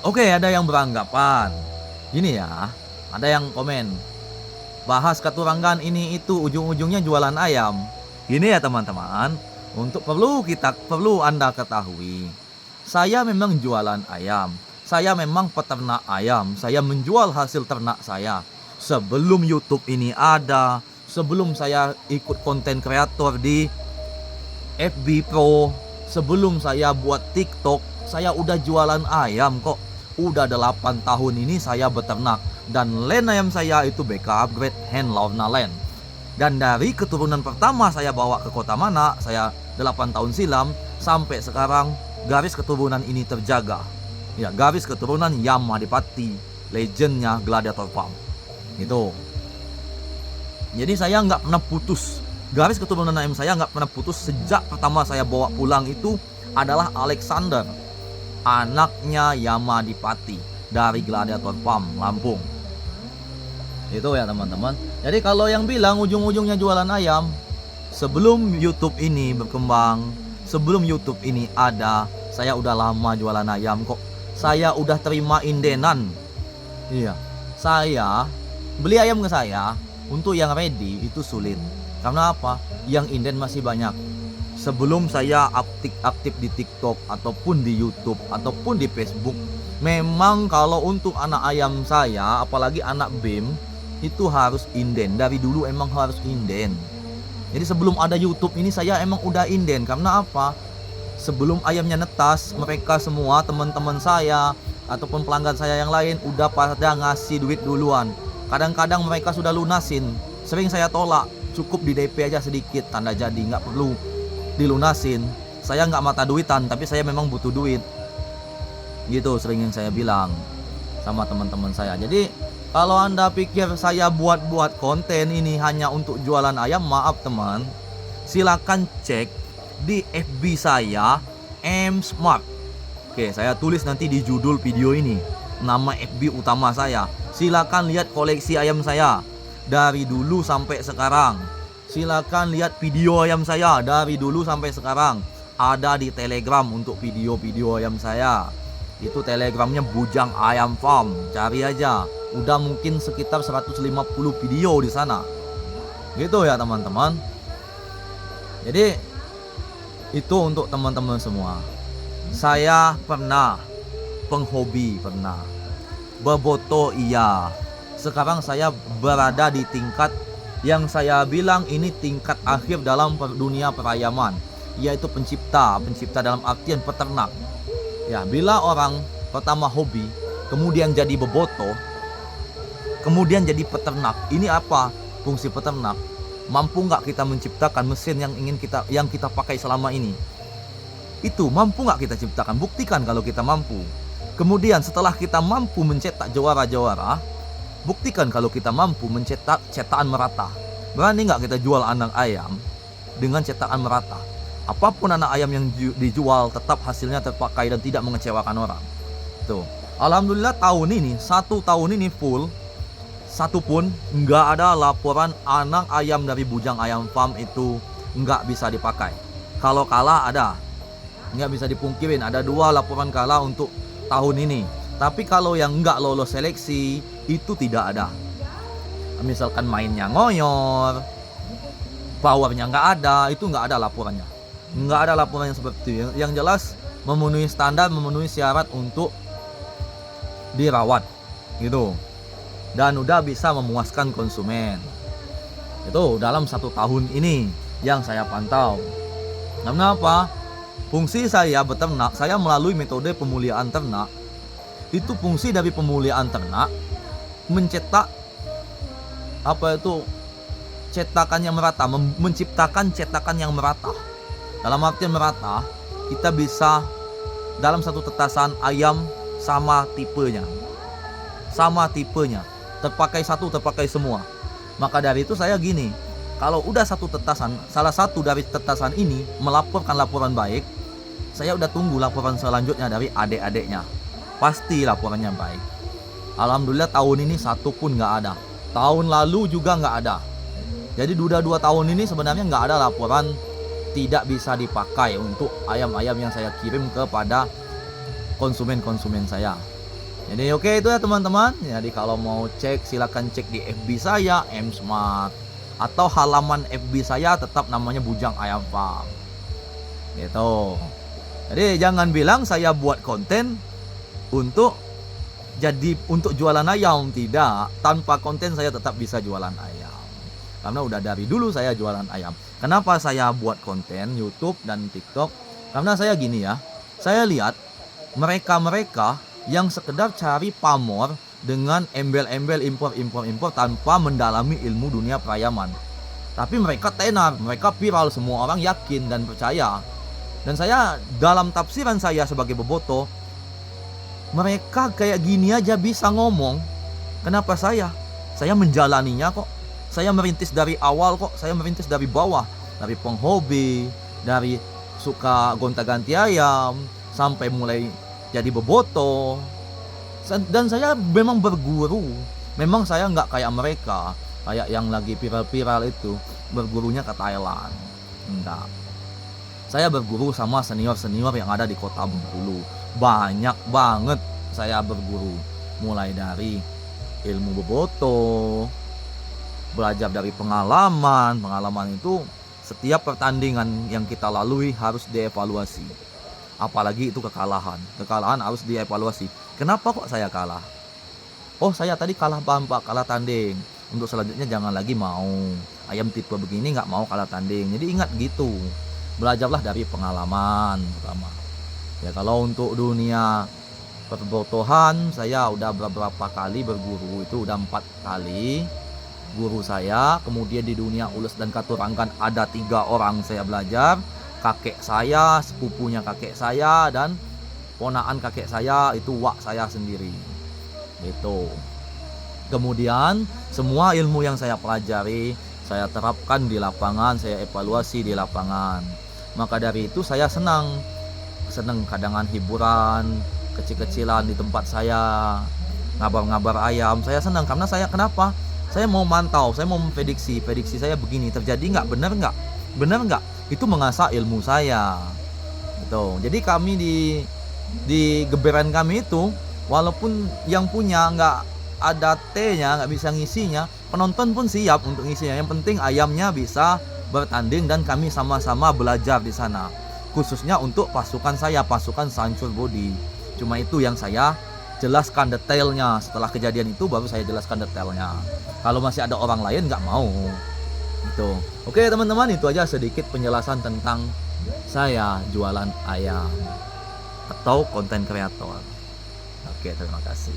Oke, ada yang beranggapan gini ya, ada yang komen, bahas keturangan ini itu ujung-ujungnya jualan ayam. Gini ya teman-teman, perlu Anda ketahui, saya memang jualan ayam. Saya memang peternak ayam. Saya menjual hasil ternak saya. Sebelum YouTube ini ada, sebelum saya ikut konten kreator di FB Pro, sebelum saya buat TikTok, saya udah jualan ayam kok. Udah 8 tahun ini saya beternak. Dan land ayam saya itu BK Upgrade Hen Launa Land. Dan dari keturunan pertama saya bawa ke Kota Mana, saya 8 tahun silam, sampai sekarang garis keturunan ini terjaga. Ya, garis keturunan Yamadipati, legendnya Gladiator Farm. Gitu. Jadi saya nggak pernah putus. Garis keturunan ayam saya nggak pernah putus sejak pertama saya bawa pulang itu adalah Alexander, anaknya Yamadipati dari Gladiator Farm, Lampung. Itu ya teman-teman. Jadi kalau yang bilang ujung-ujungnya jualan ayam, sebelum YouTube ini berkembang, sebelum YouTube ini ada, saya udah lama jualan ayam kok. Saya udah terima indenan. Iya, saya beli ayam ke saya untuk yang ready itu sulit. Karena apa? Yang inden masih banyak. Sebelum saya aktif di TikTok ataupun di YouTube ataupun di Facebook, memang kalau untuk anak ayam saya, apalagi anak BIM, itu harus inden. Dari dulu emang harus inden. Jadi sebelum ada YouTube ini saya emang udah inden. Karena apa? Sebelum ayamnya netas, mereka semua teman-teman saya ataupun pelanggan saya yang lain udah pada ngasih duit duluan. Kadang-kadang mereka sudah lunasin. Sering saya tolak, cukup di DP aja sedikit, tanda jadi, nggak perlu dilunasin. Saya nggak mata duitan, tapi saya memang butuh duit. Gitu sering yang saya bilang sama teman-teman saya. Jadi kalau Anda pikir saya buat konten ini hanya untuk jualan ayam, maaf teman. Silakan cek di FB saya, M Smart. Oke, saya tulis nanti di judul video ini nama FB utama saya. Silakan lihat koleksi ayam saya dari dulu sampai sekarang. Silakan lihat video ayam saya dari dulu sampai sekarang. Ada di Telegram untuk video-video ayam saya. Itu Telegramnya Bujang Ayam Farm. Cari aja. Udah mungkin sekitar 150 video di sana. Gitu ya teman-teman. Jadi itu untuk teman-teman semua. Saya pernah penghobi, pernah beboto, iya. Sekarang saya berada di tingkat yang saya bilang ini tingkat akhir dalam dunia perayaman, yaitu pencipta dalam artian peternak. Ya, bila orang pertama hobi, kemudian jadi beboto, kemudian jadi peternak. Ini apa fungsi peternak? Mampu nggak kita menciptakan mesin yang kita pakai selama ini? Itu mampu nggak kita ciptakan? Buktikan kalau kita mampu. Kemudian setelah kita mampu mencetak jawara-jawara, buktikan kalau kita mampu mencetak cetakan merata. Berani nggak kita jual anak ayam dengan cetakan merata? Apapun anak ayam yang dijual, tetap hasilnya terpakai dan tidak mengecewakan orang. Tuh, alhamdulillah satu tahun ini full, satu pun nggak ada laporan anak ayam dari Bujang Ayam Farm itu nggak bisa dipakai. Kalau kalah ada, nggak bisa dipungkirin, ada 2 laporan kalah untuk tahun ini. Tapi kalau yang nggak lolos seleksi itu tidak ada. Misalkan mainnya ngoyor, powernya nggak ada, itu nggak ada laporannya. Nggak ada laporannya seperti itu. Yang jelas memenuhi standar, memenuhi syarat untuk dirawat gitu. Dan udah bisa memuaskan konsumen. Itu dalam 1 tahun ini yang saya pantau. Karena apa? Fungsi saya beternak, saya melalui metode pemuliaan ternak. Itu fungsi dari pemuliaan ternak mencetak cetakan yang merata, menciptakan cetakan yang merata. Dalam artian merata, kita bisa dalam satu tetasan ayam sama tipenya, terpakai semua. Maka dari itu saya gini, kalau udah satu tetasan, salah satu dari tetasan ini melaporkan laporan baik, saya udah tunggu laporan selanjutnya dari adik-adiknya. Pasti laporannya baik. Alhamdulillah tahun ini satu pun nggak ada. Tahun lalu juga nggak ada. Jadi udah 2 tahun ini sebenarnya nggak ada laporan tidak bisa dipakai untuk ayam-ayam yang saya kirim kepada konsumen-konsumen saya. Jadi oke itu ya teman-teman. Jadi kalau mau cek silakan cek di FB saya Msmart, atau halaman FB saya tetap namanya Bujang Ayam Farm. Gitu. Jadi jangan bilang saya buat konten untuk jualan ayam, tidak. Tanpa konten saya tetap bisa jualan ayam. Karena udah dari dulu saya jualan ayam. Kenapa saya buat konten YouTube dan TikTok? Karena saya gini ya. Saya lihat mereka-mereka yang sekedar cari pamor dengan embel-embel impor tanpa mendalami ilmu dunia perayaman. Tapi mereka tenar, mereka viral, semua orang yakin dan percaya. Dan saya dalam tafsiran saya sebagai boboto, mereka kayak gini aja bisa ngomong. Kenapa saya? Saya menjalaninya kok. Saya merintis dari awal kok. Saya merintis dari bawah, dari penghobi, dari suka gonta-ganti ayam, sampai mulai jadi boboto. Dan saya memang berguru. Memang saya nggak kayak mereka, kayak yang lagi viral-viral itu bergurunya ke Thailand. Enggak. Saya berguru sama senior-senior yang ada di kota Bengkulu. Banyak banget saya berguru. Mulai dari ilmu boboto, belajar dari pengalaman. Pengalaman itu setiap pertandingan yang kita lalui harus dievaluasi. Apalagi itu kekalahan. Kekalahan harus dievaluasi. Kenapa kok saya kalah? Oh, saya tadi kalah Pak, kalah tanding. Untuk selanjutnya jangan lagi mau. Ayam tipe begini nggak mau kalah tanding. Jadi ingat gitu. Belajarlah dari pengalaman pertama. Ya kalau untuk dunia perbotohan saya udah beberapa kali berguru, itu udah 4 kali guru saya. Kemudian di dunia ules dan katuranggan ada 3 orang saya belajar. Kakek saya, sepupunya kakek saya, dan ponaan kakek saya, itu wak saya sendiri. Itu. Kemudian semua ilmu yang saya pelajari saya terapkan di lapangan, saya evaluasi di lapangan. Maka dari itu saya senang kadangan hiburan kecil-kecilan di tempat saya, ngabar-ngabar ayam. Saya senang karena saya kenapa? Saya mau mantau, saya mau memprediksi saya begini terjadi nggak, benar nggak? Itu mengasah ilmu saya. Gitu. Jadi kami di geberan kami itu, walaupun yang punya nggak ada T-nya, nggak bisa ngisinya, penonton pun siap untuk ngisinya. Yang penting ayamnya bisa bertanding dan kami sama-sama belajar di sana. Khususnya untuk pasukan saya, pasukan Sancur Body. Cuma itu yang saya jelaskan detailnya. Setelah kejadian itu baru saya jelaskan detailnya. Kalau masih ada orang lain nggak mau. Gitu. Oke teman-teman, itu aja sedikit penjelasan tentang saya jualan ayam atau konten kreator. Oke, terima kasih.